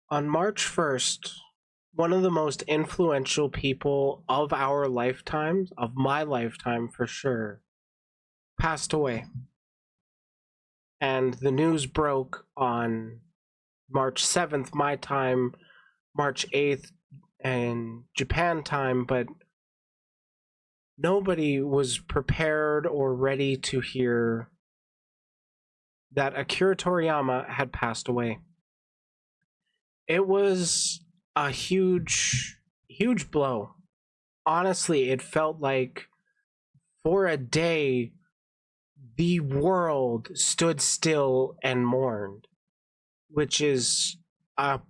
On March 1st, one of the most influential people of our lifetimes, of my lifetime for sure, passed away. And the news broke on March 7th, my time, March 8th, and Japan time, but nobody was prepared or ready to hear that Akira Toriyama had passed away. It was a huge, huge blow. Honestly, it felt like for a day the world stood still and mourned, which is a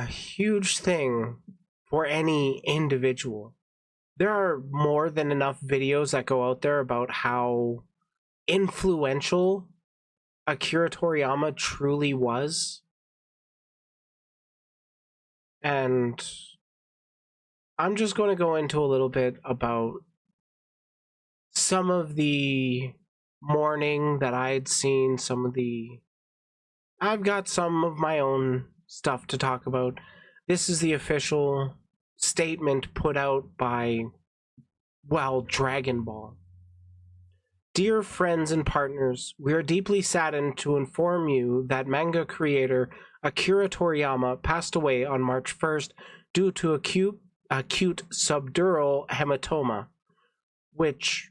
huge thing for any individual. There are more than enough videos that go out there about how influential Akira Toriyama truly was. And I'm just going to go into a little bit about some of the mourning that I'd seen, I've got some of my own stuff to talk about. This is the official statement put out by, well, Dragon Ball. Dear friends and partners, we are deeply saddened to inform you that manga creator Akira Toriyama passed away on March 1st due to acute subdural hematoma, which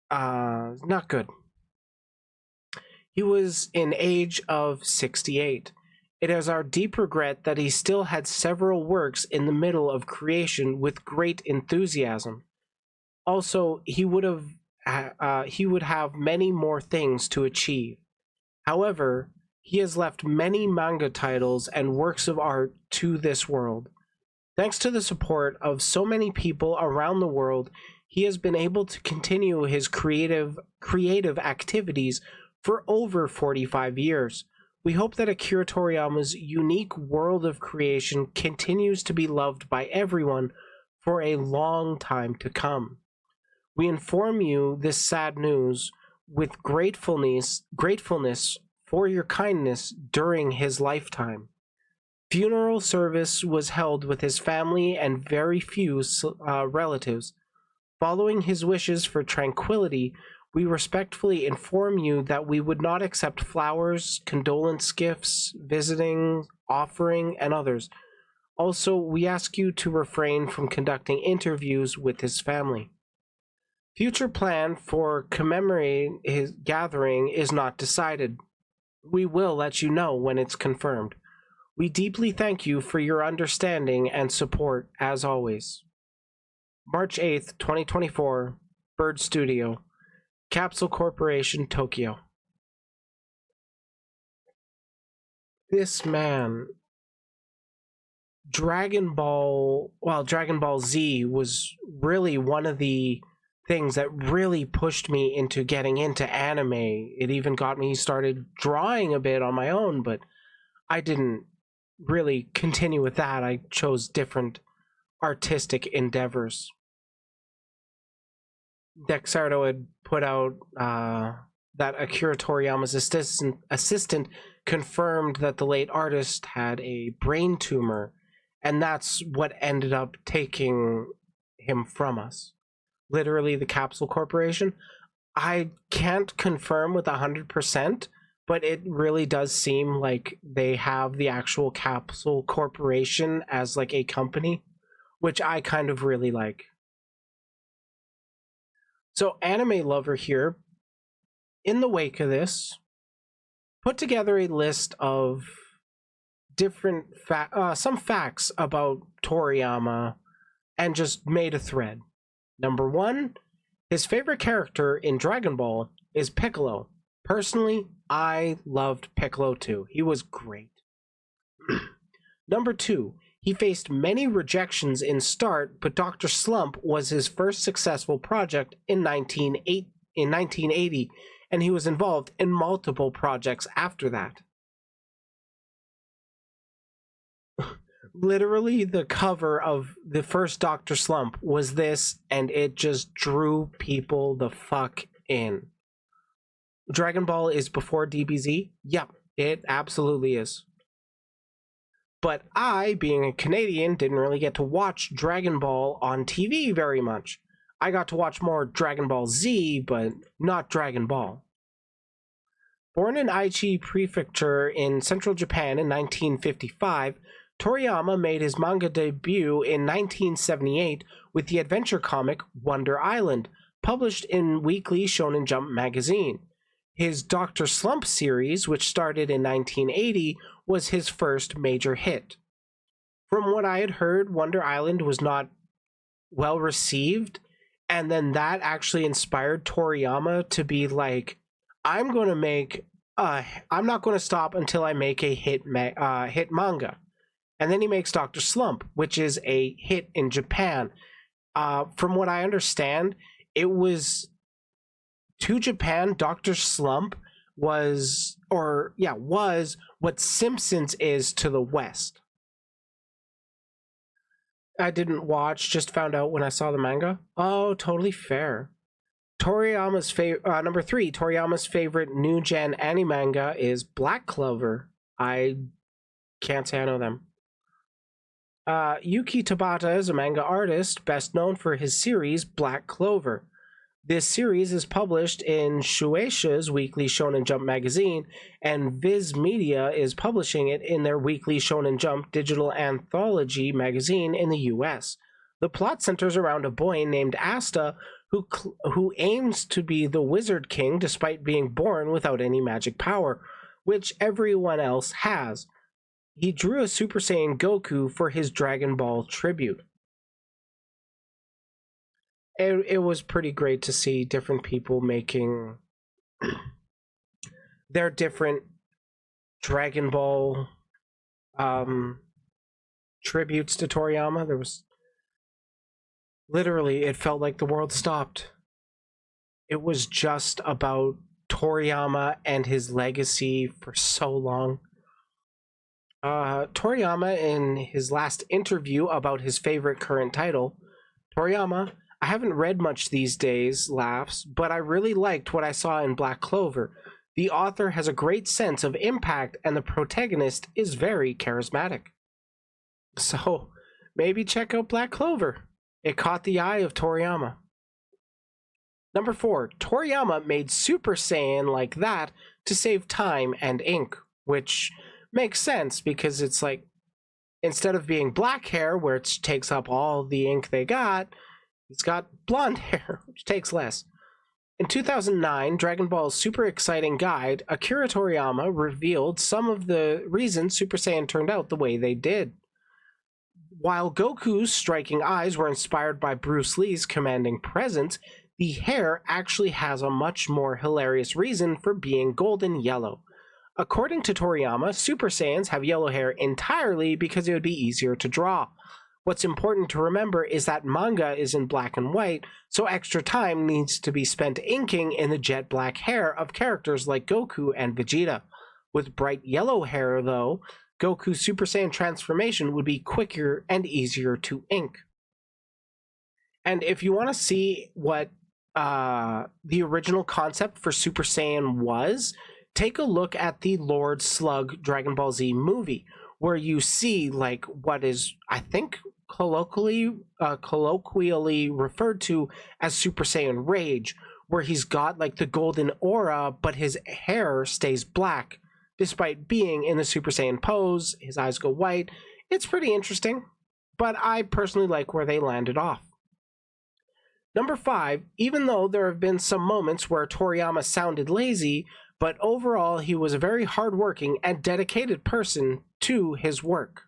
not good. He was in age of 68. It is our deep regret that he still had several works in the middle of creation with great enthusiasm. Also, he would have many more things to achieve. However, he has left many manga titles and works of art to this world. Thanks to the support of so many people around the world, he has been able to continue his creative activities for over 45 years. We hope that Akira Toriyama's unique world of creation continues to be loved by everyone for a long time to come. We inform you this sad news with gratefulness for your kindness during his lifetime. Funeral service was held with his family and very few relatives. Following his wishes for tranquility, we respectfully inform you that we would not accept flowers, condolence gifts, visiting, offering, and others. Also, we ask you to refrain from conducting interviews with his family. Future plan for commemorating his gathering is not decided. We will let you know when it's confirmed. We deeply thank you for your understanding and support as always. March 8th, 2024, Bird Studio, Capsule Corporation, Tokyo. This man, Dragon Ball Z was really one of the things that really pushed me into getting into anime. It even got me started drawing a bit on my own, but I didn't really continue with that. I chose different artistic endeavors. Dexardo had put out that Akira Toriyama's assistant confirmed that the late artist had a brain tumor, and that's what ended up taking him from us. Literally, the Capsule Corporation. I can't confirm with 100%, but it really does seem like they have the actual Capsule Corporation as like a company, which I kind of really like. So, Anime Lover here, in the wake of this, put together a list of different some facts about Toriyama and just made a thread. Number 1, his favorite character in Dragon Ball is Piccolo. Personally, I loved Piccolo too. He was great. Number 2, he faced many rejections in Start, but Dr. Slump was his first successful project in 1980, and he was involved in multiple projects after that. Literally, the cover of the first Dr. Slump was this, and it just drew people the fuck in. Dragon Ball is before DBZ? Yep, it absolutely is. But I, being a Canadian, didn't really get to watch Dragon Ball on TV very much. I got to watch more Dragon Ball Z, but not Dragon Ball. Born in Aichi Prefecture in central Japan in 1955, Toriyama made his manga debut in 1978 with the adventure comic Wonder Island, published in Weekly Shonen Jump magazine. His Dr. Slump series, which started in 1980, was his first major hit. From what I had heard, Wonder Island was not well received, and then that actually inspired Toriyama to be like, I'm not going to stop until I make a hit manga. And then he makes Dr. Slump, which is a hit in Japan. From what I understand, it was to Japan, Dr. Slump was what Simpsons is to the West. I didn't watch, just found out when I saw the manga. Oh, totally fair. Toriyama's number 3, Toriyama's favorite new gen anime manga is Black Clover. I can't say I know them. Yuki Tabata is a manga artist, best known for his series Black Clover. This series is published in Shueisha's Weekly Shonen Jump magazine, and Viz Media is publishing it in their Weekly Shonen Jump digital anthology magazine in the US. The plot centers around a boy named Asta who aims to be the Wizard King despite being born without any magic power, which everyone else has. He drew a Super Saiyan Goku for his Dragon Ball tribute. It was pretty great to see different people making their different Dragon Ball tributes to Toriyama. There was literally, it felt like the world stopped. It was just about Toriyama and his legacy for so long. Toriyama, in his last interview about his favorite current title, Toriyama, I haven't read much these days, laughs, but I really liked what I saw in Black Clover. The author has a great sense of impact and the protagonist is very charismatic. So, maybe check out Black Clover. It caught the eye of Toriyama. Number 4, Toriyama made Super Saiyan like that to save time and ink, which makes sense because it's like, instead of being black hair, where it takes up all the ink they got, he's got blonde hair, which takes less. In 2009, Dragon Ball's Super Exciting Guide, Akira Toriyama revealed some of the reasons Super Saiyan turned out the way they did. While Goku's striking eyes were inspired by Bruce Lee's commanding presence, the hair actually has a much more hilarious reason for being golden yellow. According to Toriyama, Super Saiyans have yellow hair entirely because it would be easier to draw. What's important to remember is that manga is in black and white, so extra time needs to be spent inking in the jet black hair of characters like Goku and Vegeta. With bright yellow hair, though, Goku's Super Saiyan transformation would be quicker and easier to ink. And if you want to see what the original concept for Super Saiyan was, take a look at the Lord Slug Dragon Ball Z movie, where you see like what is, I think, colloquially referred to as Super Saiyan Rage, where he's got like the golden aura, but his hair stays black despite being in the Super Saiyan pose. His eyes go white. It's pretty interesting, but I personally like where they landed off. Number 5, even though there have been some moments where Toriyama sounded lazy, but overall he was a very hardworking and dedicated person to his work.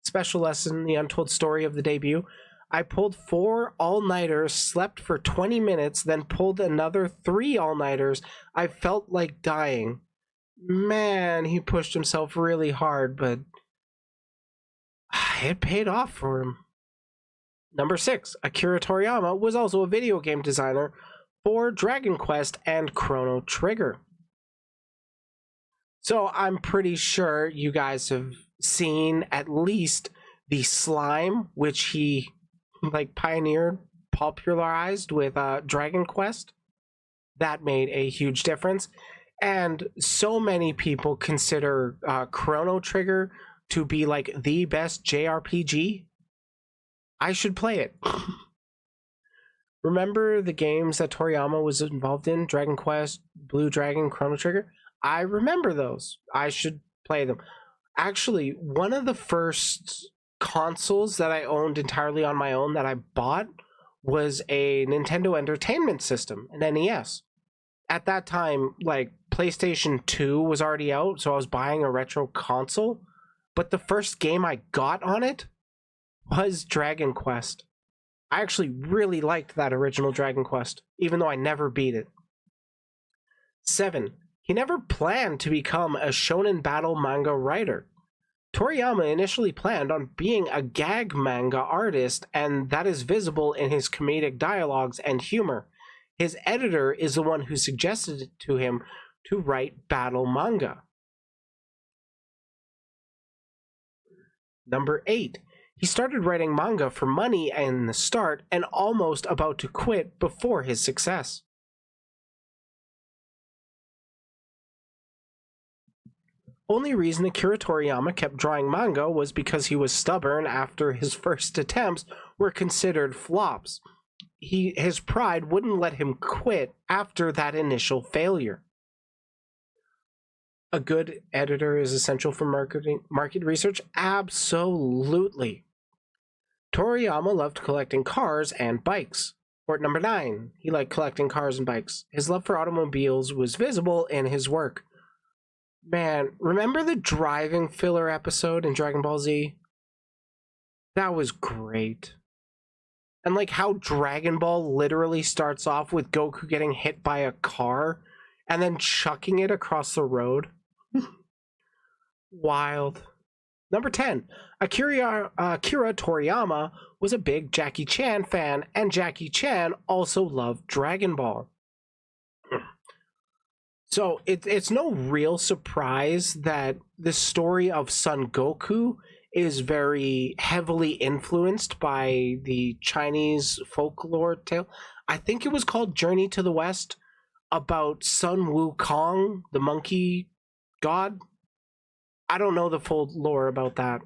Special lesson, the untold story of the debut. I pulled 4 all-nighters, slept for 20 minutes, then pulled another 3 all-nighters. I felt like dying. Man, he pushed himself really hard, but it paid off for him. Number 6, Akira Toriyama was also a video game designer for Dragon Quest and Chrono Trigger. So I'm pretty sure you guys have seen at least the slime, which he pioneered, popularized with Dragon Quest. That made a huge difference. And so many people consider Chrono Trigger to be like the best JRPG. I should play it. Remember the games that Toriyama was involved in? Dragon Quest, Blue Dragon, Chrono Trigger? I remember those. I should play them. Actually, one of the first consoles that I owned entirely on my own that I bought was a Nintendo Entertainment System, an NES. At that time, like PlayStation 2 was already out, so I was buying a retro console. But the first game I got on it was Dragon Quest. I actually really liked that original Dragon Quest, even though I never beat it. 7. He never planned to become a shonen battle manga writer. Toriyama initially planned on being a gag manga artist, and that is visible in his comedic dialogues and humor. His editor is the one who suggested to him to write battle manga. Number 8. He started writing manga for money in the start and almost about to quit before his success. Only reason Akira Toriyama kept drawing manga was because he was stubborn after his first attempts were considered flops. His pride wouldn't let him quit after that initial failure. A good editor is essential for market research? Absolutely. Toriyama loved collecting cars and bikes. Port number 9. He liked collecting cars and bikes. His love for automobiles was visible in his work. Man, remember the driving filler episode in Dragon Ball Z? That was great. And like how Dragon Ball literally starts off with Goku getting hit by a car and then chucking it across the road. Wild. Number 10. Akira Toriyama was a big Jackie Chan fan, and Jackie Chan also loved Dragon Ball. So it's no real surprise that the story of Son Goku is very heavily influenced by the Chinese folklore tale. I think it was called Journey to the West, about Sun Wukong, the monkey god. I don't know the full lore about that.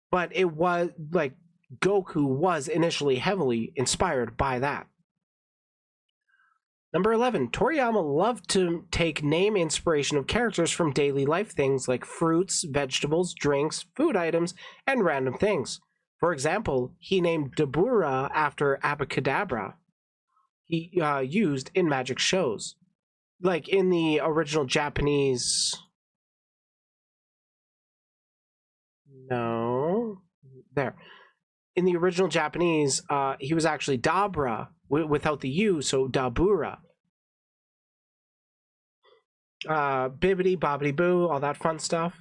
But it was like Goku was initially heavily inspired by that. Number 11. Toriyama loved to take name inspiration of characters from daily life things like fruits, vegetables, drinks, food items, and random things. For example, he named Dabura after Abacadabra he used in magic shows. Like in the original Japanese... No. There. In the original Japanese, he was actually Dabra without the U, so Dabura. Bibbidi Bobbidi Boo, all that fun stuff.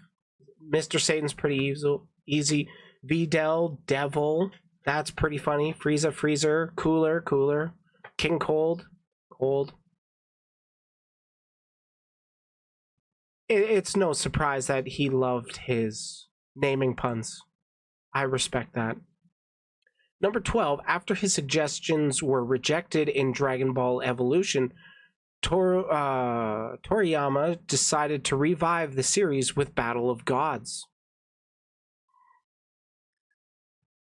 Mr. Satan's pretty easy. Videl, Devil, that's pretty funny. Frieza, Freezer, Cooler. King Cold. It's no surprise that he loved his naming puns. I respect that. Number 12. After his suggestions were rejected in Dragon Ball Evolution, Toriyama decided to revive the series with Battle of Gods.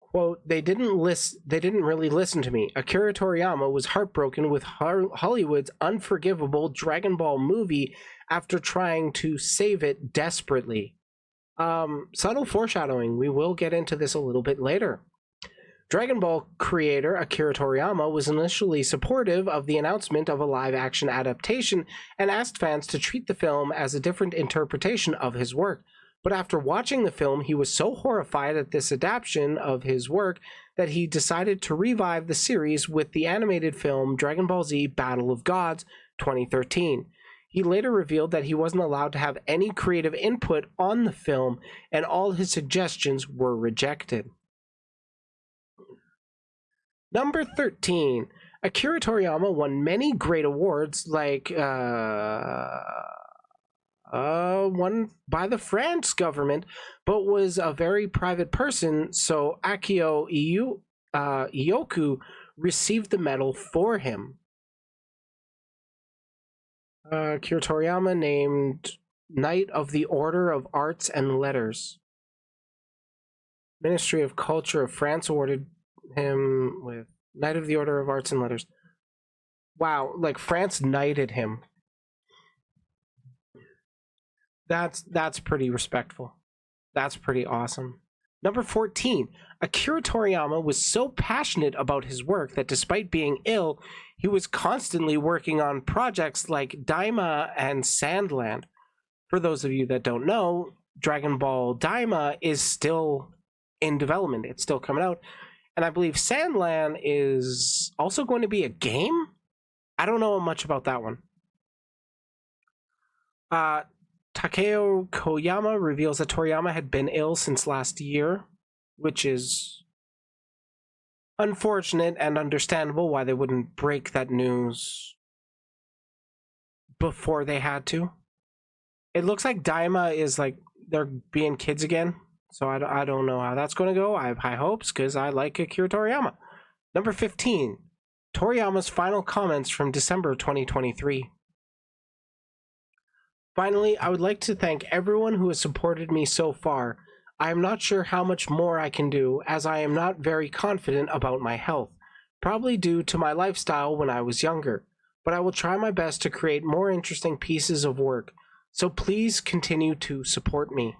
Quote, they didn't really listen to me. Akira Toriyama was heartbroken with Hollywood's unforgivable Dragon Ball movie after trying to save it desperately. Subtle foreshadowing. We will get into this a little bit later. Dragon Ball creator Akira Toriyama was initially supportive of the announcement of a live-action adaptation and asked fans to treat the film as a different interpretation of his work. But after watching the film, he was so horrified at this adaptation of his work that he decided to revive the series with the animated film Dragon Ball Z Battle of Gods 2013. He later revealed that he wasn't allowed to have any creative input on the film, and all his suggestions were rejected. Number 13. Akira Toriyama won many great awards, like one by the France government, but was a very private person, so Akio Iyoku received the medal for him. Akira Toriyama named Knight of the Order of Arts and Letters. Ministry of Culture of France awarded him with Knight of the Order of Arts and Letters. Wow, like France knighted him. That's pretty respectful. That's pretty awesome. Number 14. Akira Toriyama was so passionate about his work that despite being ill, he was constantly working on projects like Daima and Sandland. For those of you that don't know, Dragon Ball Daima is still in development. It's still coming out. And I believe Sandland is also going to be a game? I don't know much about that one. Takeo Koyama reveals that Toriyama had been ill since last year, which is unfortunate and understandable why they wouldn't break that news before they had to. It looks like Daima is like they're being kids again, so I don't know how that's going to go. I have high hopes because I like Akira Toriyama. Number 15. Toriyama's final comments from December 2023. Finally, I would like to thank everyone who has supported me so far. I am not sure how much more I can do, as I am not very confident about my health, probably due to my lifestyle when I was younger, but I will try my best to create more interesting pieces of work, so please continue to support me.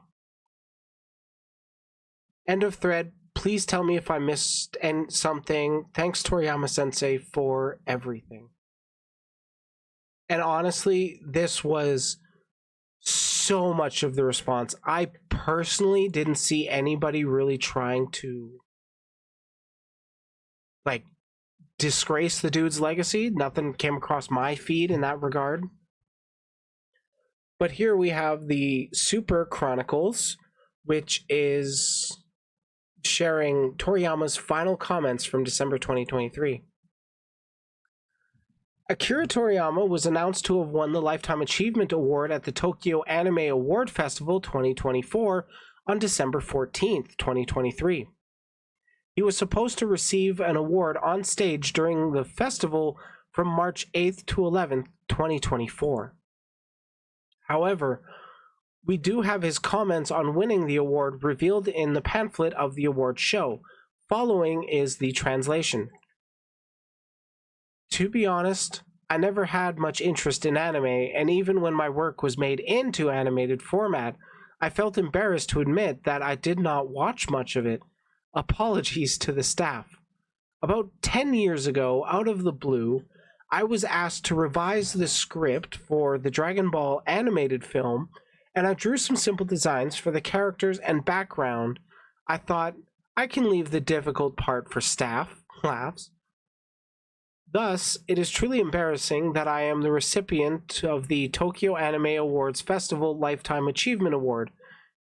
End of thread. Please tell me if I missed something. Thanks, Toriyama-sensei, for everything. And honestly, this was so much of the response. I personally didn't see anybody really trying to like disgrace the dude's legacy. Nothing came across my feed in that regard. But here we have the Super Chronicles, which is sharing Toriyama's final comments from December 2023. Akira Toriyama was announced to have won the Lifetime Achievement Award at the Tokyo Anime Award Festival 2024 on December 14th, 2023. He was supposed to receive an award on stage during the festival from March 8th to 11th, 2024. However, we do have his comments on winning the award revealed in the pamphlet of the award show. Following is the translation. To be honest, I never had much interest in anime, and even when my work was made into animated format, I felt embarrassed to admit that I did not watch much of it. Apologies to the staff. About 10 years ago, out of the blue, I was asked to revise the script for the Dragon Ball animated film, and I drew some simple designs for the characters and background. I thought, I can leave the difficult part for staff. Laughs. Thus, it is truly embarrassing that I am the recipient of the Tokyo Anime Awards Festival Lifetime Achievement Award.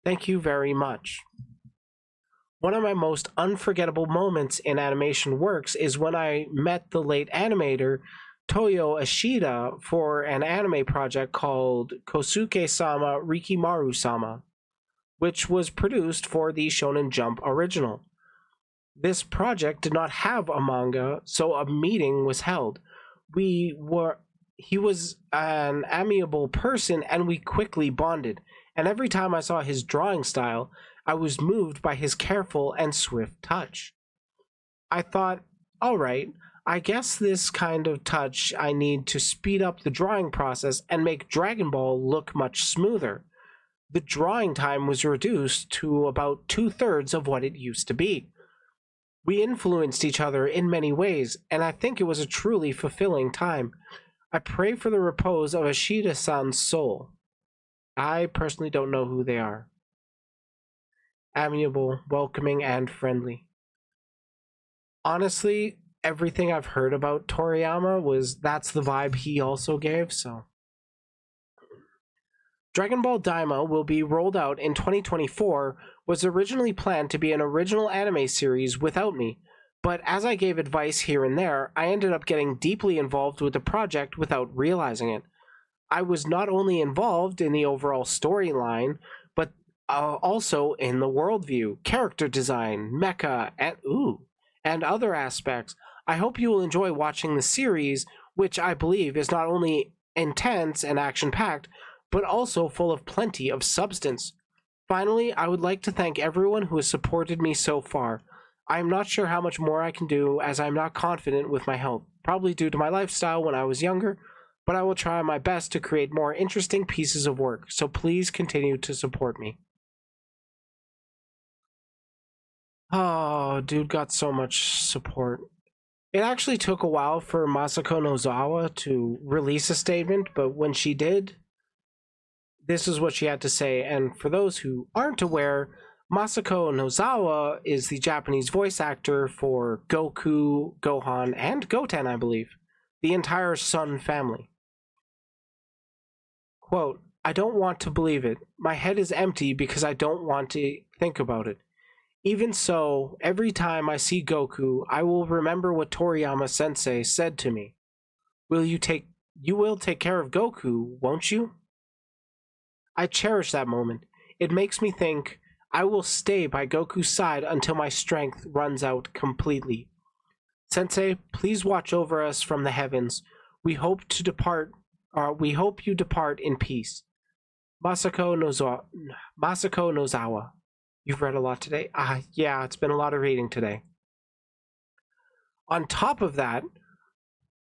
Thank you very much. One of my most unforgettable moments in animation works is when I met the late animator Toyo Ashida for an anime project called Kosuke-sama Rikimaru-sama, which was produced for the Shonen Jump original. This project did not have a manga, so a meeting was held. He was an amiable person, and we quickly bonded. And every time I saw his drawing style, I was moved by his careful and swift touch. I thought, all right, I guess this kind of touch I need to speed up the drawing process and make Dragon Ball look much smoother. The drawing time was reduced to about 2/3 of what it used to be. We influenced each other in many ways, and I think it was a truly fulfilling time. I pray for the repose of Ashida-san's soul. I personally don't know who they are. Amiable, welcoming, and friendly. Honestly, everything I've heard about Toriyama that's the vibe he also gave, so. Dragon Ball Daima will be rolled out in 2024, was originally planned to be an original anime series without me, but as I gave advice here and there, I ended up getting deeply involved with the project without realizing it. I was not only involved in the overall storyline, but also in the worldview, character design, mecha, and other aspects. I hope you will enjoy watching the series, which I believe is not only intense and action-packed, but also full of plenty of substance. Finally, I would like to thank everyone who has supported me so far. I am not sure how much more I can do as I am not confident with my health, probably due to my lifestyle when I was younger, but I will try my best to create more interesting pieces of work, so please continue to support me. Oh, dude got so much support. It actually took a while for Masako Nozawa to release a statement, but when she did, this is what she had to say. And for those who aren't aware, Masako Nozawa is the Japanese voice actor for Goku, Gohan, and Goten, I believe. The entire Sun family. Quote, I don't want to believe it. My head is empty because I don't want to think about it. Even so, every time I see Goku, I will remember what Toriyama sensei said to me. You will take care of Goku, won't you? I cherish that moment. It makes me think I will stay by Goku's side until my strength runs out completely. Sensei, please watch over us from the heavens. We hope you depart in peace. Masako Nozawa. You've read a lot today? Yeah, it's been a lot of reading today. On top of that,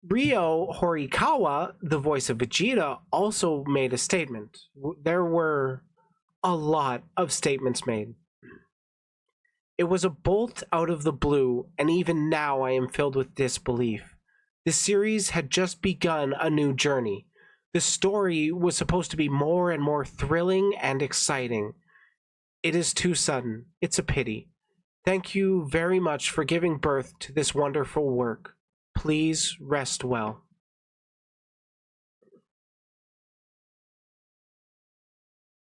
Ryo Horikawa, the voice of Vegeta, also made a statement. There were a lot of statements made. It was a bolt out of the blue, and even now I am filled with disbelief. The series had just begun a new journey. The story was supposed to be more and more thrilling and exciting. It is too sudden. It's a pity. Thank you very much for giving birth to this wonderful work. Please rest well.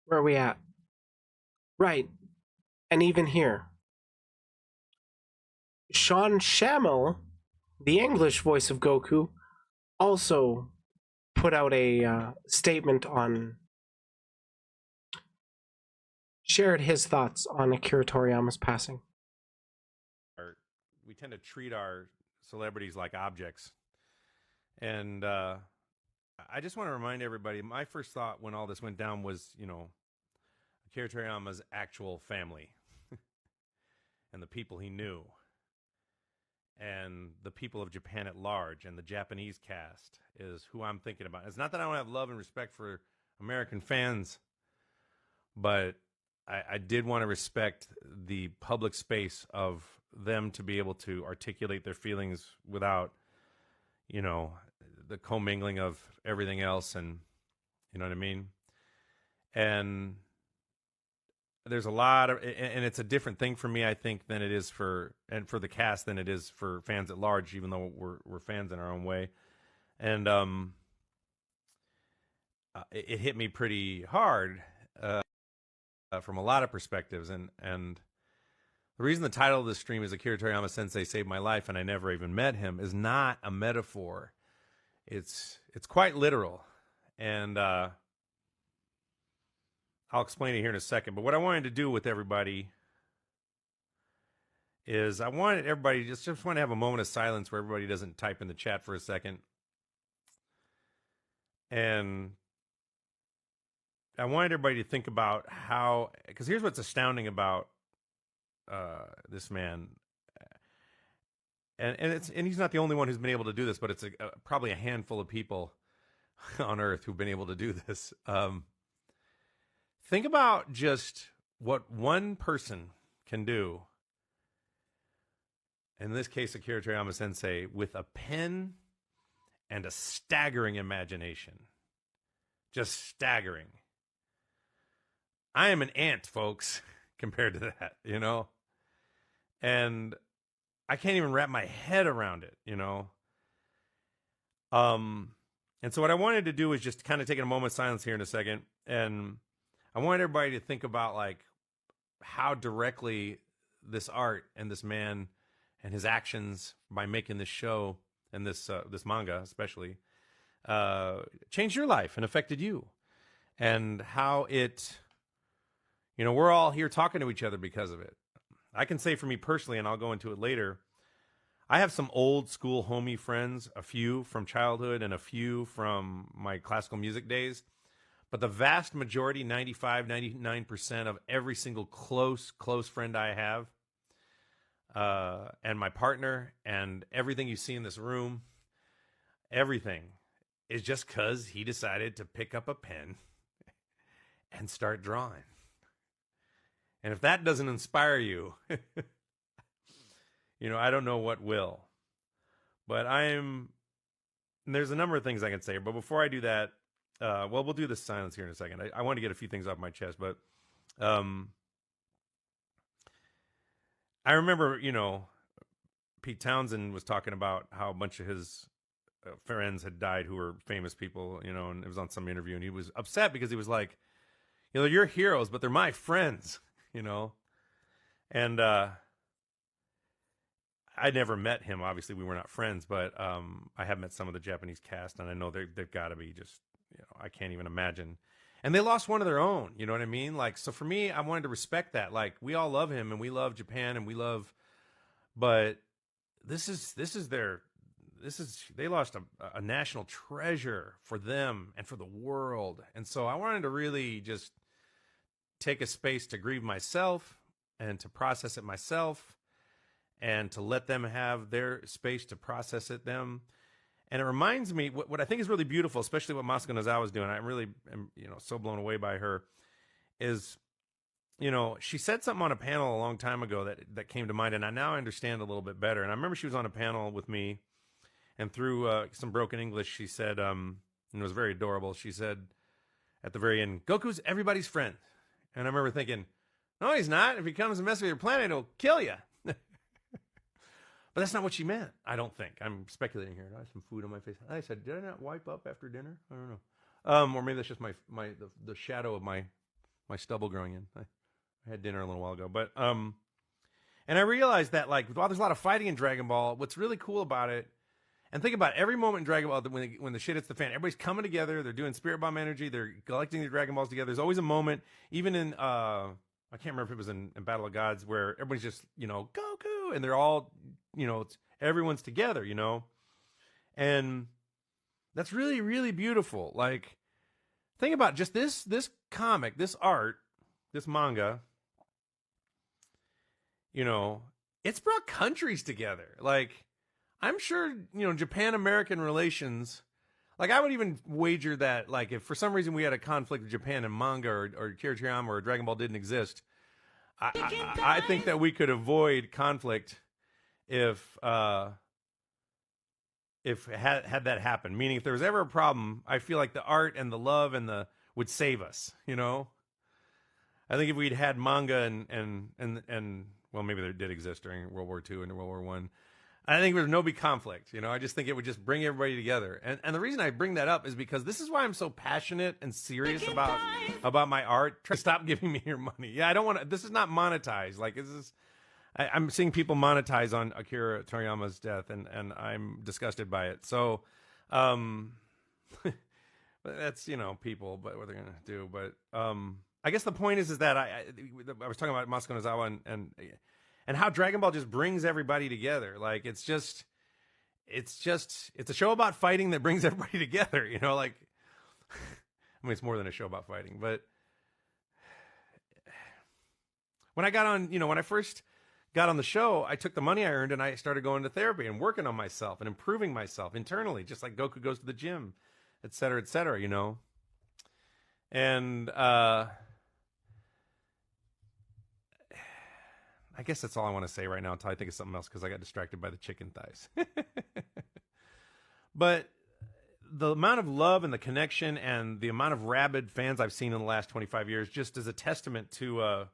Where are we at? Right. And even here. Sean Shamel, the English voice of Goku, also put out a statement on shared his thoughts on Akira Toriyama's passing. We tend to treat our celebrities like objects. And I just want to remind everybody, my first thought when all this went down was, Akira Toriyama's actual family and the people he knew and the people of Japan at large and the Japanese cast is who I'm thinking about. It's not that I don't have love and respect for American fans, but I did want to respect the public space of them to be able to articulate their feelings without, the commingling of everything else, and you know what I mean? And there's a lot of, and it's a different thing for me, I think, than it is for the cast than it is for fans at large, even though we're fans in our own way. And it hit me pretty hard from a lot of perspectives, and the reason the title of this stream is Akira Toriyama Sensei Saved My Life and I Never Even Met Him is not a metaphor. It's quite literal, and I'll explain it here in a second. But what I wanted to do with everybody is I wanted everybody just want to have a moment of silence where everybody doesn't type in the chat for a second. And I wanted everybody to think about how, because here's what's astounding about this man, and he's not the only one who's been able to do this, but it's probably a handful of people on Earth who've been able to do this. Think about just what one person can do. In this case, Akira Toriyama Sensei, with a pen and a staggering imagination. Just staggering. I am an ant, folks, compared to that, And I can't even wrap my head around it, And so what I wanted to do is just kind of take a moment of silence here in a second. And I want everybody to think about, like, how directly this art and this man and his actions by making this show and this manga especially changed your life and affected you, and how it, we're all here talking to each other because of it. I can say for me personally, and I'll go into it later, I have some old school homie friends, a few from childhood and a few from my classical music days. But the vast majority, 95, 99% of every single close friend I have, and my partner, and everything you see in this room, everything is just because he decided to pick up a pen and start drawing. And if that doesn't inspire you, I don't know what will. But there's a number of things I can say. But before I do that, we'll do this silence here in a second. I want to get a few things off my chest. But I remember, Pete Townsend was talking about how a bunch of his friends had died who were famous people, and it was on some interview. And he was upset because he was like, you're heroes, but they're my friends, And I never met him. Obviously, we were not friends, but I have met some of the Japanese cast, and I know they've got to be just, I can't even imagine. And they lost one of their own, you know what I mean? Like, so for me, I wanted to respect that. Like, we all love him, and we love Japan, and but they lost a national treasure for them and for the world. And so I wanted to really just take a space to grieve myself and to process it myself, and to let them have their space to process it them. And it reminds me, what I think is really beautiful, especially what Masako Nozawa is doing, I really am, so blown away by her, is, she said something on a panel a long time ago that came to mind, and I now understand a little bit better. And I remember she was on a panel with me, and through some broken English, she said, and it was very adorable, she said at the very end, Goku's everybody's friend. And I remember thinking, no, he's not. If he comes and messes with your planet, he'll kill you. But that's not what she meant, I don't think. I'm speculating here. I have some food on my face. I said, did I not wipe up after dinner? I don't know. Or maybe that's just the shadow of my stubble growing in. I had dinner a little while ago. But and I realized that, like, while there's a lot of fighting in Dragon Ball, what's really cool about it, and think about every moment in Dragon Ball when the shit hits the fan, everybody's coming together, they're doing Spirit Bomb energy, they're collecting their Dragon Balls together. There's always a moment, even in I can't remember if it was in Battle of Gods, where everybody's just, Goku, and they're all, everyone's together, and that's really, really beautiful. Like, think about just this comic, this art, this manga, it's brought countries together. Like, I'm sure, Japan-American relations, like, I would even wager that, like, if for some reason we had a conflict with Japan and manga or Akira Toriyama or Dragon Ball didn't exist, I think that we could avoid conflict if had that happen. Meaning, if there was ever a problem, I feel like the art and the love and would save us. I think if we'd had manga and well, maybe they did exist during World War II and World War I. I think there's no big conflict. I just think it would just bring everybody together. And the reason I bring that up is because this is why I'm so passionate and serious about my art. Try to stop giving me your money. Yeah, I don't want to. This is not monetized. Like, this is. I'm seeing people monetize on Akira Toriyama's death, and I'm disgusted by it. So, that's people, but what they're gonna do. But I guess the point is that I was talking about Masako Nozawa and how Dragon Ball just brings everybody together. Like, it's a show about fighting that brings everybody together. Like, I mean, it's more than a show about fighting. But when I got on, when I first got on the show, I took the money I earned and I started going to therapy and working on myself and improving myself internally, just like Goku goes to the gym, et cetera, And I guess that's all I want to say right now until I think of something else, because I got distracted by the chicken thighs. But the amount of love and the connection and the amount of rabid fans I've seen in the last 25 years just is a testament to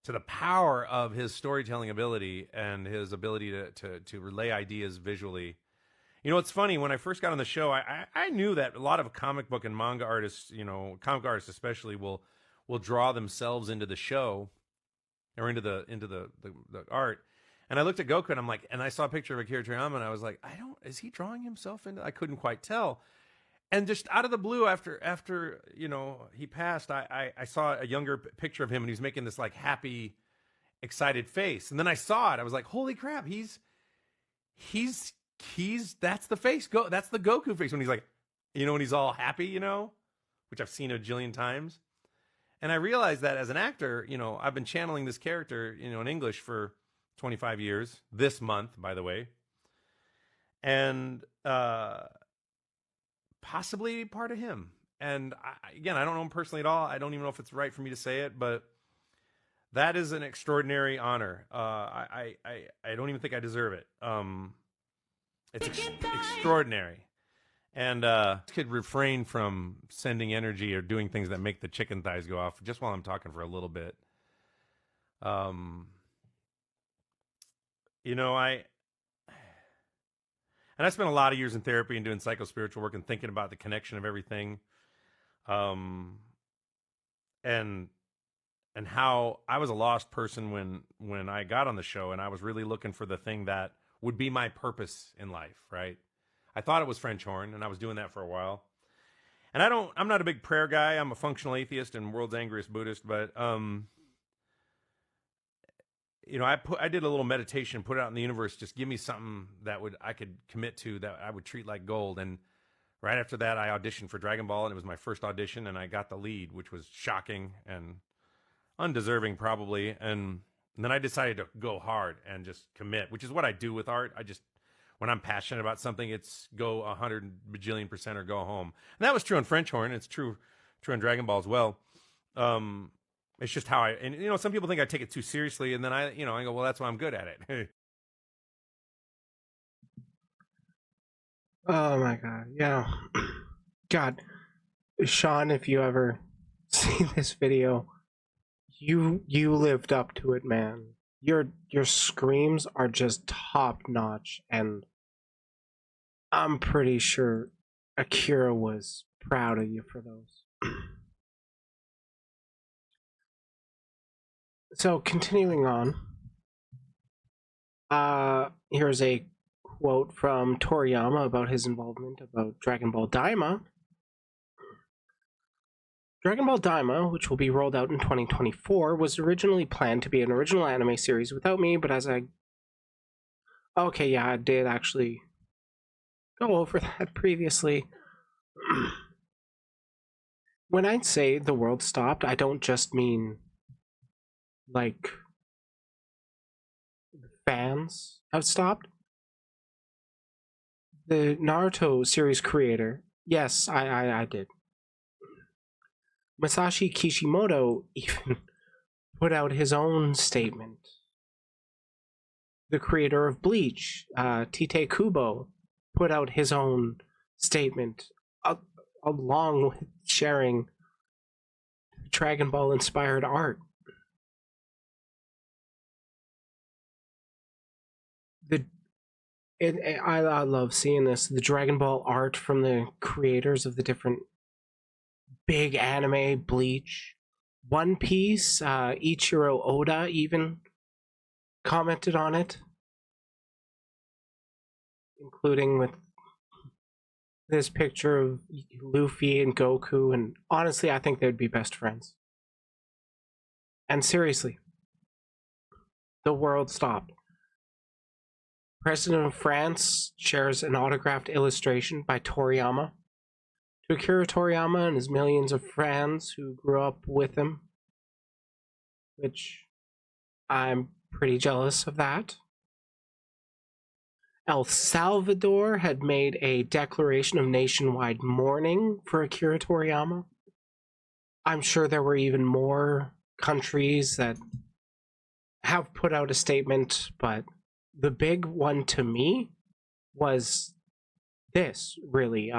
the power of his storytelling ability and his ability to relay ideas visually. It's funny, when I first got on the show, I knew that a lot of comic book and manga artists, comic artists especially, will draw themselves into the show or into the art. And I looked at Goku and I'm like, and I saw a picture of Akira Toriyama and I was like, is he drawing himself into? I couldn't quite tell. And just out of the blue, after he passed, I saw a younger picture of him, and he was making this like happy, excited face. And then I saw it. I was like, holy crap, he's he's that's the face. That's the Goku face when he's like, when he's all happy, which I've seen a jillion times. And I realized that as an actor, I've been channeling this character, in English for 25 years, this month, by the way. And possibly part of him. And I don't know him personally at all. I don't even know if it's right for me to say it, but that is an extraordinary honor. I don't even think I deserve it. It's extraordinary. And could refrain from sending energy or doing things that make the chicken thighs go off just while I'm talking for a little bit. I spent a lot of years in therapy and doing psychospiritual work and thinking about the connection of everything. And how I was a lost person when I got on the show, and I was really looking for the thing that would be my purpose in life, right? I thought it was French horn, and I was doing that for a while. And I'm not a big prayer guy. I'm a functional atheist and world's angriest Buddhist, but I did a little meditation, put it out in the universe, just give me something that I could commit to, that I would treat like gold. And right after that, I auditioned for Dragon Ball, and it was my first audition, and I got the lead, which was shocking and undeserving probably. And then I decided to go hard and just commit, which is what I do with art. When I'm passionate about something, it's go 100 bajillion% or go home. And that was true on French horn. It's true on Dragon Ball as well. It's just how some people think I take it too seriously, and then I go, well, that's why I'm good at it. Oh my God. Yeah. God, Sean, if you ever see this video, you lived up to it, man. Your screams are just top notch, and I'm pretty sure Akira was proud of you for those. So continuing on, here's a quote from Toriyama about his involvement about Dragon Ball Daima. Dragon Ball Daima, which will be rolled out in 2024, was originally planned to be an original anime series without me, but as I did actually go over that previously. When I say the world stopped, I don't just mean like fans have stopped. The Naruto series creator, yes, I did. Masashi Kishimoto even put out his own statement. The creator of Bleach, Tite Kubo, put out his own statement along with sharing Dragon Ball inspired art. I love seeing this. The Dragon Ball art from the creators of the different big anime, Bleach, One Piece, Ichiro Oda even commented on it, including with this picture of Luffy and Goku, and honestly, I think they'd be best friends. And seriously, the world stopped. President of France shares an autographed illustration by Toriyama to Akira Toriyama and his millions of fans who grew up with him, which I'm pretty jealous of that. El Salvador had made a declaration of nationwide mourning for Akira Toriyama. I'm sure there were even more countries that have put out a statement, but the big one to me was this, really.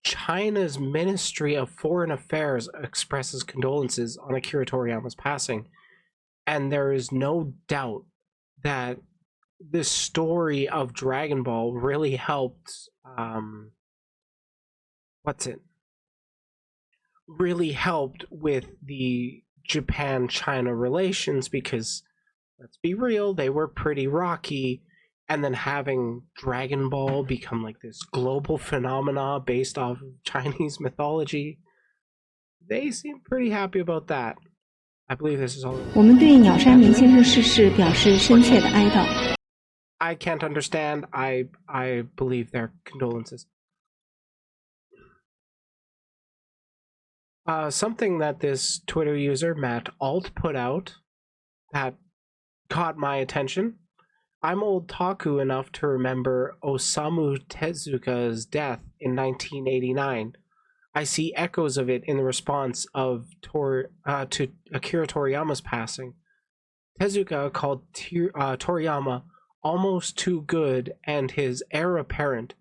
China's Ministry of Foreign Affairs expresses condolences on Akira Toriyama's passing, and there is no doubt that this story of Dragon Ball really helped really helped with the Japan-China relations, because let's be real, they were pretty rocky, and then having Dragon Ball become like this global phenomena based off of Chinese mythology, they seem pretty happy about that. I believe this is all. 我们对鸟山明先生逝世表示深切的哀悼。I can't understand. I believe their condolences. Something that this Twitter user Matt Alt put out that caught my attention. I'm old taku enough to remember Osamu Tezuka's death in 1989. I see echoes of it in the response of to Akira Toriyama's passing. Tezuka called Toriyama almost too good and his heir apparent.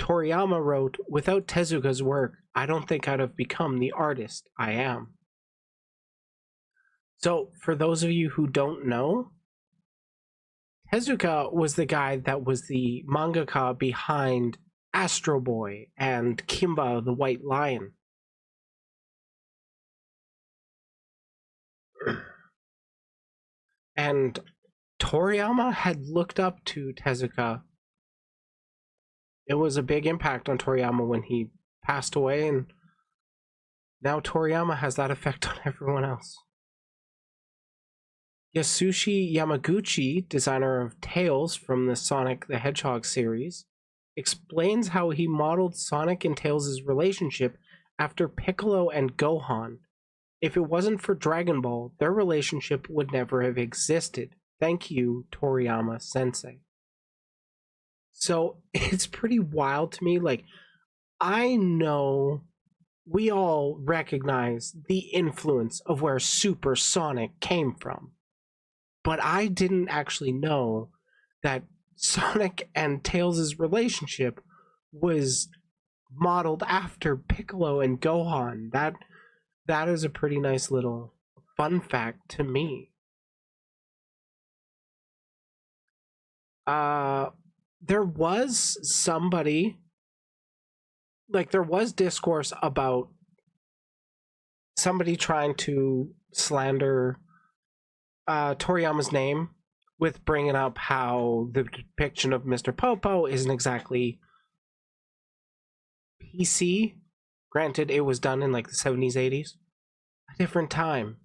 Toriyama wrote, "Without Tezuka's work, I don't think I'd have become the artist I am." So, for those of you who don't know, Tezuka was the guy that was the mangaka behind Astro Boy and Kimba the White Lion. And Toriyama had looked up to Tezuka. It was a big impact on Toriyama when he passed away, and now Toriyama has that effect on everyone else. Yasushi Yamaguchi, designer of Tails from the Sonic the Hedgehog series, explains how he modeled Sonic and Tails' relationship after Piccolo and Gohan. If it wasn't for Dragon Ball, their relationship would never have existed. Thank you, Toriyama Sensei. So it's pretty wild to me. Like, I know we all recognize the influence of where Super Sonic came from, but I didn't actually know that Sonic and Tails' relationship was modeled after Piccolo and Gohan. That is a pretty nice little fun fact to me. There was somebody, like, there was discourse about somebody trying to slander Toriyama's name with bringing up how the depiction of Mr. Popo isn't exactly PC. Granted, it was done in like the 70s, 80s. A different time.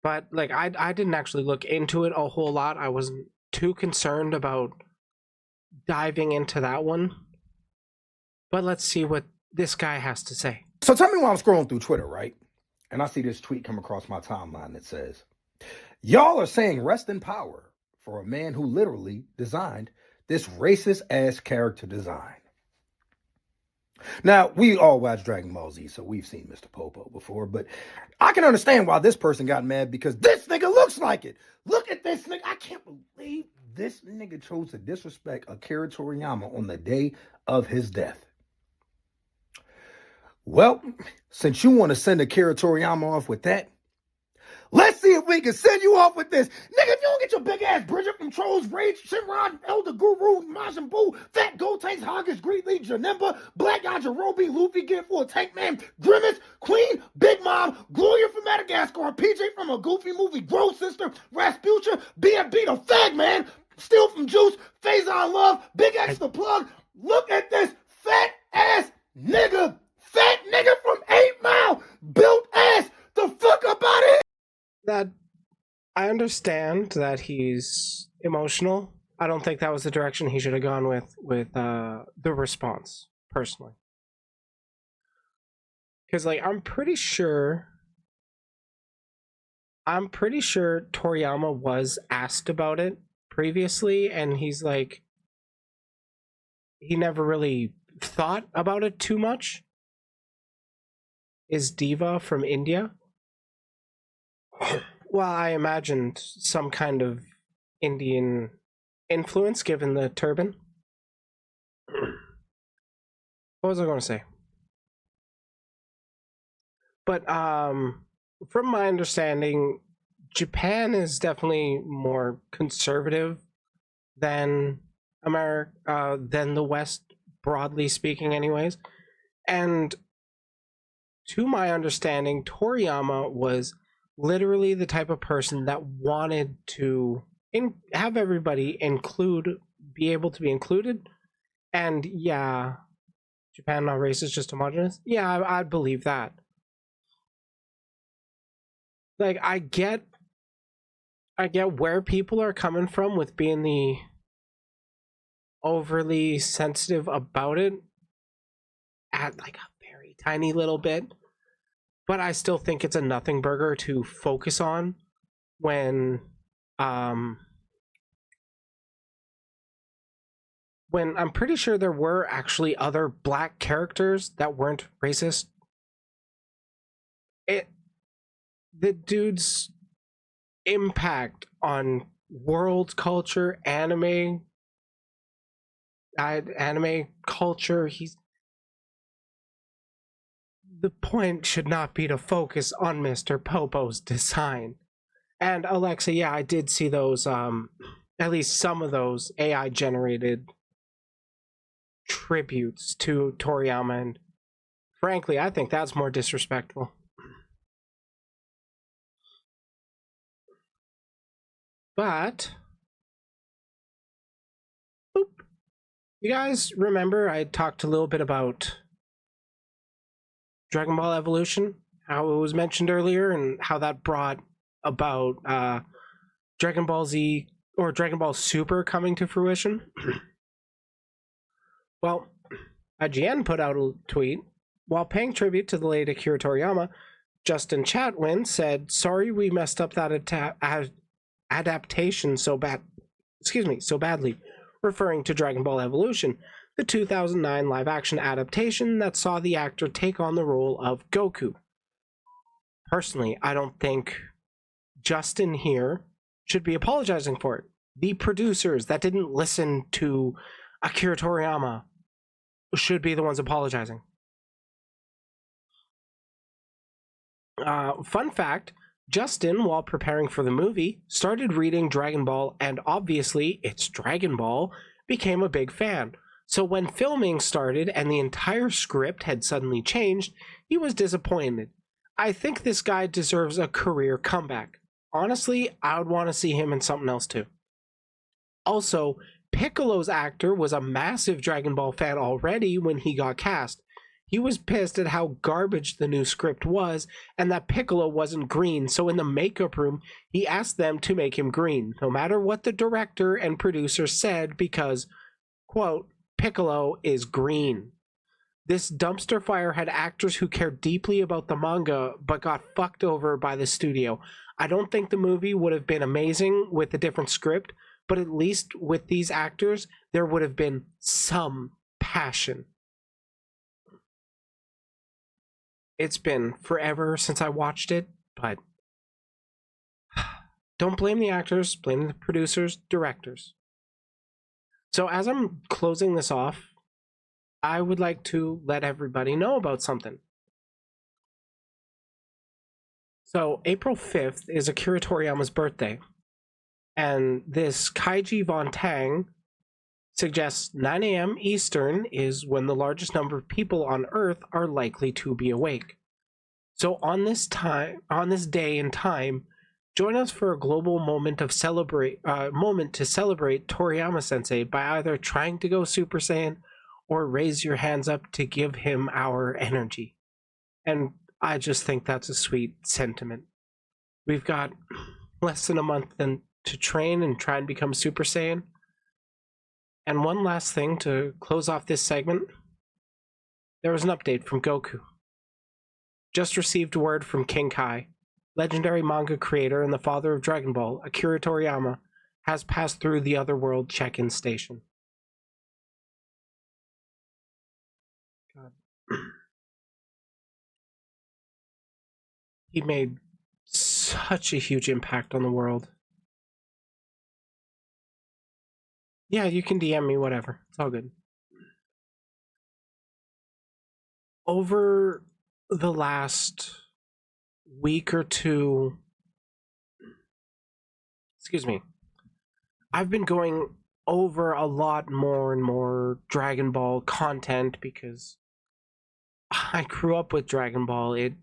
But like I didn't actually look into it a whole lot. I wasn't too concerned about diving into that one. But let's see what this guy has to say. So tell me while I'm scrolling through Twitter, right? And I see this tweet come across my timeline that says, "Y'all are saying rest in power for a man who literally designed this racist ass character design." Now, we all watch Dragon Ball Z, so we've seen Mr. Popo before, but I can understand why this person got mad, because this nigga looks like it. Look at this nigga. I can't believe this nigga chose to disrespect Akira Toriyama on the day of his death. Well, since you want to send Akira Toriyama off with that, let's see if we can send you off with this. Nigga, if you don't get your big ass Bridget from Trolls Rage, Shinron, Elder Guru, Majin Buu, Fat Gotenks, Hoggers, Greedly, Janemba, Black Yajirobe, Luffy, Get Full, Tank Man, Grimace, Queen, Big Mom, Gloria from Madagascar, PJ from a Goofy movie, Grow Sister, Rasputia, BFB the Fag Man, Steel from Juice, Phazon Love, Big X the Plug. Look at this fat ass nigga. Fat nigga from 8 Mile, built ass, the fuck up out of here. That I understand that he's emotional. I don't think that was the direction he should have gone with the response, personally. Because like I'm pretty sure Toriyama was asked about it previously, and he's like, he never really thought about it too much. Is Diva from India? Well, I imagined some kind of Indian influence given the turban. What was I going to say? But from my understanding, Japan is definitely more conservative than America, than the West, broadly speaking, anyways. And to my understanding, Toriyama was literally the type of person that wanted to have everybody be able to be included. And yeah, Japan not racist, just homogenous. Yeah, I'd believe that. Like, I get I get where people are coming from with being the overly sensitive about it at like a very tiny little bit, but I still think it's a nothing burger to focus on when I'm pretty sure there were actually other black characters that weren't racist. The dude's impact on world culture, anime culture, the point should not be to focus on Mr. Popo's design. And Alexa, yeah, I did see those, at least some of those AI generated tributes to Toriyama, and frankly, I think that's more disrespectful. But, boop. You guys remember I talked a little bit about Dragon Ball Evolution, how it was mentioned earlier, and how that brought about Dragon Ball Z or Dragon Ball Super coming to fruition. Well, IGN put out a tweet while paying tribute to the late Akira Toriyama. Justin Chatwin said, "Sorry, we messed up that adaptation so badly," referring to Dragon Ball Evolution, the 2009 live-action adaptation that saw the actor take on the role of Goku. Personally, I don't think Justin here should be apologizing for it. The producers that didn't listen to Akira Toriyama should be the ones apologizing. Fun fact, Justin, while preparing for the movie, started reading Dragon Ball, and obviously it's Dragon Ball, became a big fan. So when filming started and the entire script had suddenly changed, he was disappointed. I think this guy deserves a career comeback. Honestly, I would want to see him in something else too. Also, Piccolo's actor was a massive Dragon Ball fan already when he got cast. He was pissed at how garbage the new script was and that Piccolo wasn't green, so in the makeup room, he asked them to make him green, no matter what the director and producer said, because, quote, Piccolo is green. This dumpster fire had actors who cared deeply about the manga but got fucked over by the studio. I don't think the movie would have been amazing with a different script, but at least with these actors, there would have been some passion. It's been forever since I watched it, but don't blame the actors, blame the producers, directors. So as I'm closing this off, I would like to let everybody know about something. So April 5th is Akira Toriyama's birthday, and this Kaiji Von Tang suggests 9 a.m. Eastern is when the largest number of people on Earth are likely to be awake. So on this day and time, join us for a global moment to celebrate Toriyama Sensei by either trying to go Super Saiyan or raise your hands up to give him our energy. And I just think that's a sweet sentiment. We've got less than a month to train and try and become Super Saiyan. And one last thing to close off this segment. There was an update from Goku. Just received word from King Kai, legendary manga creator and the father of Dragon Ball, Akira Toriyama, has passed through the Otherworld check-in station. God. He made such a huge impact on the world. Yeah, you can DM me, whatever. It's all good. Over the last week or two, I've been going over a lot more and more Dragon Ball content because I grew up with Dragon Ball. It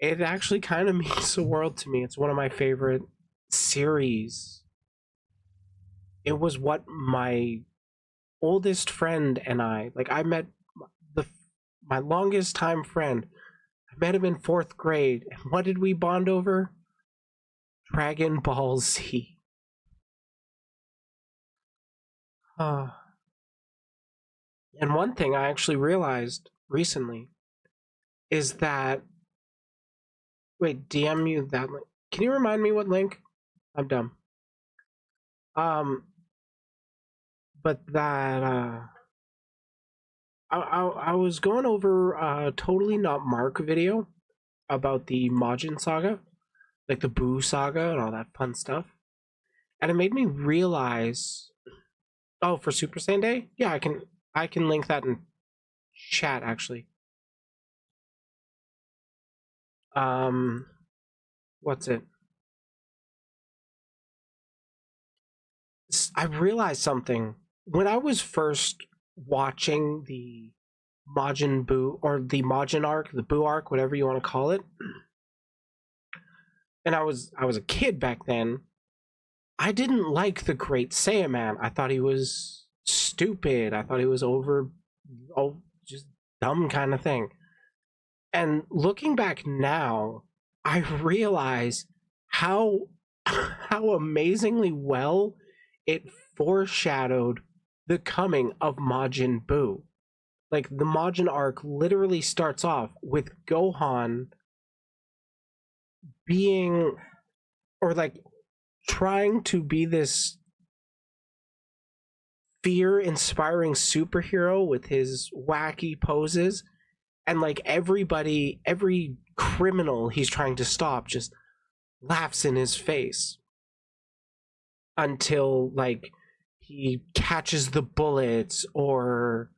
actually kind of means the world to me. It's one of my favorite series. It was what my oldest friend and I met my longest time friend. I met him in 4th grade, and what did we bond over? Dragon Ball Z. And one thing I actually realized recently is that. Wait, DM you that link. Can you remind me what link? I'm dumb. But that I was going over a Totally Not Mark video about the Majin saga, like the Buu saga and all that fun stuff, and it made me realize. Oh, for Super Saiyan Day, yeah, I can link that in chat actually. What's it? I realized something when I was first watching the Majin Buu, or the Majin arc, the Buu arc, whatever you want to call it. And I was a kid back then. I didn't like the Great Saiyaman. I thought he was stupid. I thought he was just dumb kind of thing. And looking back now, I realize how amazingly well it foreshadowed the coming of Majin Buu. Like, the Majin arc literally starts off with Gohan being, or like, trying to be this fear-inspiring superhero with his wacky poses, and like every criminal he's trying to stop just laughs in his face until like he catches the bullets or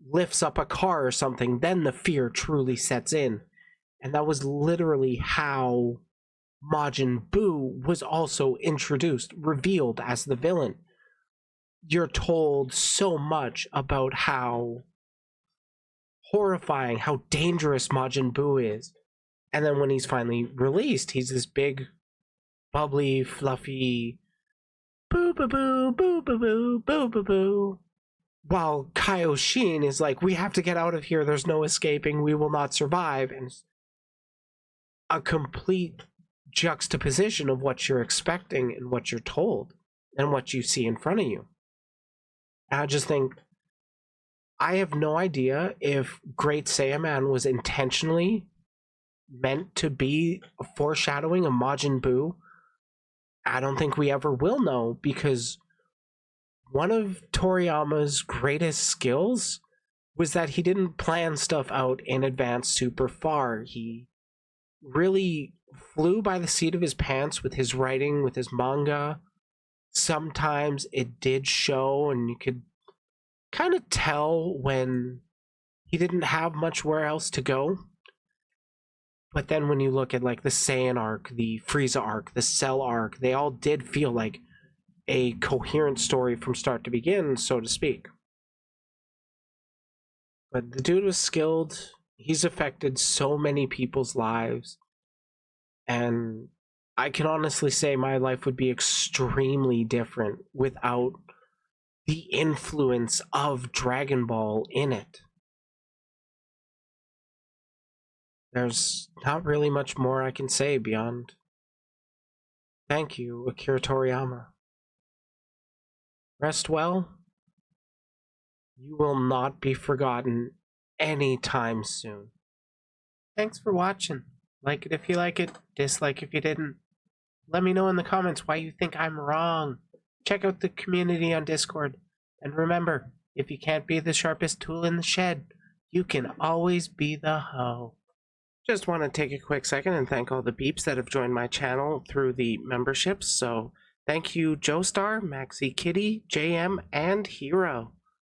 lifts up a car or something. Then the fear truly sets in. And that was literally how Majin Buu was also introduced, revealed as the villain. You're told so much about how horrifying, how dangerous Majin Buu is. And then when he's finally released, he's this big, bubbly, fluffy, boo boo boo, boo boo boo, boo boo boo. While Kaioshin is like, we have to get out of here, there's no escaping, we will not survive. And a complete juxtaposition of what you're expecting and what you're told and what you see in front of you. And I just think, I have no idea if Great Saiyaman was intentionally meant to be a foreshadowing of Majin Buu. I don't think we ever will know, because one of Toriyama's greatest skills was that he didn't plan stuff out in advance super far. He really flew by the seat of his pants with his writing, with his manga. Sometimes it did show, and you could kind of tell when he didn't have much where else to go. But then when you look at like the Saiyan arc, the Frieza arc, the Cell arc, they all did feel like a coherent story from start to begin, so to speak. But the dude was skilled. He's affected so many people's lives. And I can honestly say my life would be extremely different without the influence of Dragon Ball in it. There's not really much more I can say beyond thank you, Akira Toriyama. Rest well. You will not be forgotten anytime soon. Thanks for watching. Like it if you like it, dislike if you didn't. Let me know in the comments why you think I'm wrong. Check out the community on Discord. And remember, if you can't be the sharpest tool in the shed, you can always be the hoe. Just want to take a quick second and thank all the beeps that have joined my channel through the memberships. So thank you, Joestar, Maxi Kitty, JM, and Hero.